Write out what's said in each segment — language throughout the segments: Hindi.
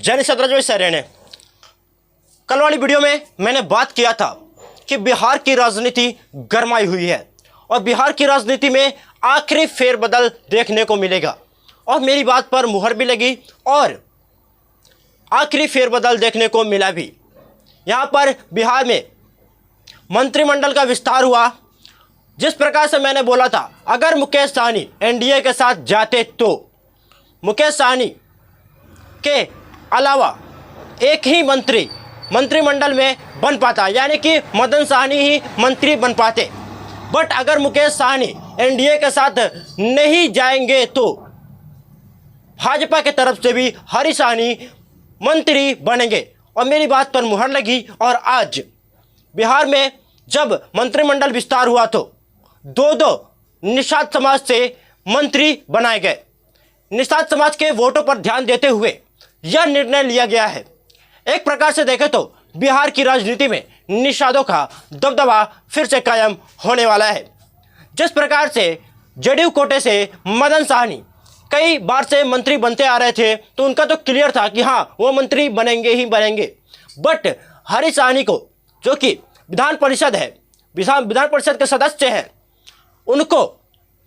जैन सत्रह सर ने कल वाली वीडियो में मैंने बात किया था कि बिहार की राजनीति गरमाई हुई है और बिहार की राजनीति में आखिरी फेरबदल देखने को मिलेगा और मेरी बात पर मुहर भी लगी और आखिरी फेरबदल देखने को मिला भी। यहाँ पर बिहार में मंत्रिमंडल का विस्तार हुआ। जिस प्रकार से मैंने बोला था, अगर मुकेश सहनी एनडीए के साथ जाते तो मुकेश सहनी के अलावा एक ही मंत्रिमंडल में बन पाता, यानी कि मदन सहनी ही मंत्री बन पाते। बट अगर मुकेश सहनी एनडीए के साथ नहीं जाएंगे तो भाजपा की तरफ से भी हरीश सहनी मंत्री बनेंगे और मेरी बात पर मुहर लगी। और आज बिहार में जब मंत्रिमंडल विस्तार हुआ तो दो निषाद समाज से मंत्री बनाए गए। निषाद समाज के वोटों पर ध्यान देते हुए यह निर्णय लिया गया है। एक प्रकार से देखें तो बिहार की राजनीति में निषादों का दबदबा फिर से कायम होने वाला है। जिस प्रकार से जदयू कोटे से मदन सहनी कई बार से मंत्री बनते आ रहे थे तो उनका तो क्लियर था कि हाँ वो मंत्री बनेंगे ही बनेंगे। बट हरीश सहनी को, जो कि विधान परिषद के सदस्य हैं, उनको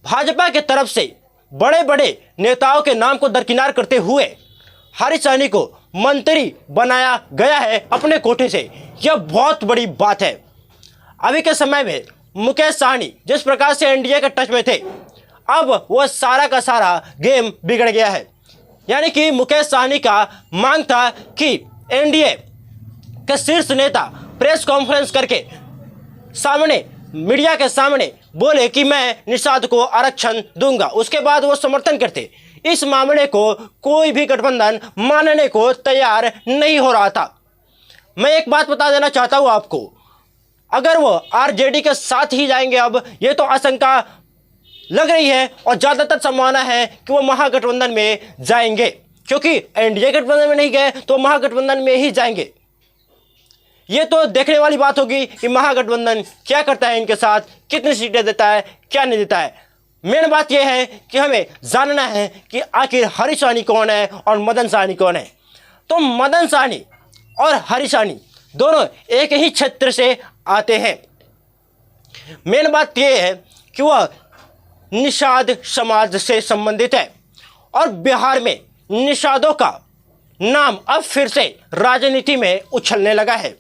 भाजपा के तरफ से बड़े बड़े नेताओं के नाम को दरकिनार करते हुए हरीश सहनी को मंत्री बनाया गया है अपने कोटे से। यह बहुत बड़ी बात है। अभी के समय में मुकेश सहनी जिस प्रकार से एनडीए के टच में थे, अब वह सारा का सारा गेम बिगड़ गया है। यानी कि मुकेश सहनी का मांग था कि एनडीए के शीर्ष नेता प्रेस कॉन्फ्रेंस करके सामने मीडिया के सामने बोले कि मैं निषाद को आरक्षण दूंगा, उसके बाद वो समर्थन करते। इस मामले को कोई भी गठबंधन मानने को तैयार नहीं हो रहा था। मैं एक बात बता देना चाहता हूँ आपको, अगर वो आरजेडी के साथ ही जाएंगे, अब ये तो आशंका लग रही है और ज़्यादातर संभावना है कि वो महागठबंधन में जाएंगे, क्योंकि एनडीए गठबंधन में नहीं गए तो महागठबंधन में ही जाएंगे। ये तो देखने वाली बात होगी कि महागठबंधन क्या करता है इनके साथ, कितनी सीटें देता है, क्या नहीं देता है। मेन बात यह है कि हमें जानना है कि आखिर हरीश सहनी कौन है और मदन सहनी कौन है। तो मदन सहनी और हरीश सहनी दोनों एक ही क्षेत्र से आते हैं। मेन बात यह है कि वह निषाद समाज से संबंधित है और बिहार में निषादों का नाम अब फिर से राजनीति में उछलने लगा है।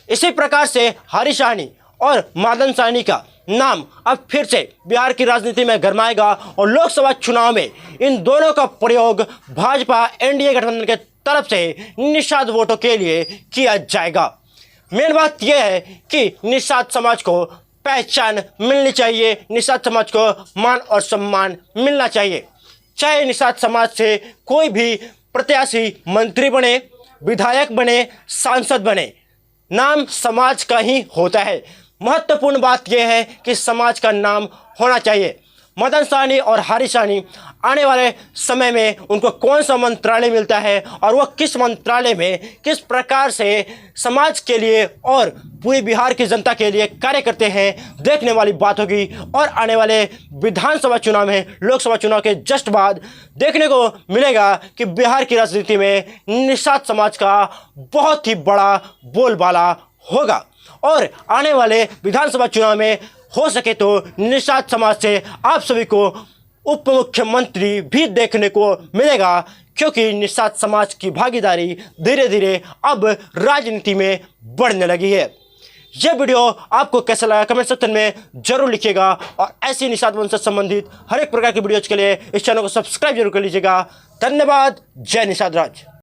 इसी प्रकार से हरीश सहनी और मदन सहनी का नाम अब फिर से बिहार की राजनीति में गरमाएगा और लोकसभा चुनाव में इन दोनों का प्रयोग भाजपा एनडीए गठबंधन के तरफ से निषाद वोटों के लिए किया जाएगा। मेन बात यह है कि निषाद समाज को पहचान मिलनी चाहिए, निषाद समाज को मान और सम्मान मिलना चाहिए। चाहे निषाद समाज से कोई भी प्रत्याशी मंत्री बने, विधायक बने, सांसद बने, नाम समाज का ही होता है। महत्वपूर्ण बात यह है कि समाज का नाम होना चाहिए। मदन सहनी और हरीश सहनी आने वाले समय में उनको कौन सा मंत्रालय मिलता है और वह किस मंत्रालय में किस प्रकार से समाज के लिए और पूरी बिहार की जनता के लिए कार्य करते हैं, देखने वाली बात होगी। और आने वाले विधानसभा चुनाव में, लोकसभा चुनाव के जस्ट बाद देखने को मिलेगा कि बिहार की राजनीति में निषाद समाज का बहुत ही बड़ा बोलबाला होगा और आने वाले विधानसभा चुनाव में हो सके तो निषाद समाज से आप सभी को उप मुख्यमंत्री भी देखने को मिलेगा, क्योंकि निषाद समाज की भागीदारी धीरे धीरे अब राजनीति में बढ़ने लगी है। यह वीडियो आपको कैसा लगा कमेंट सेक्शन में जरूर लिखिएगा और ऐसी निषाद वंश से संबंधित हर एक प्रकार की वीडियोज के लिए इस चैनल को सब्सक्राइब जरूर कर लीजिएगा। धन्यवाद। जय निषाद राज।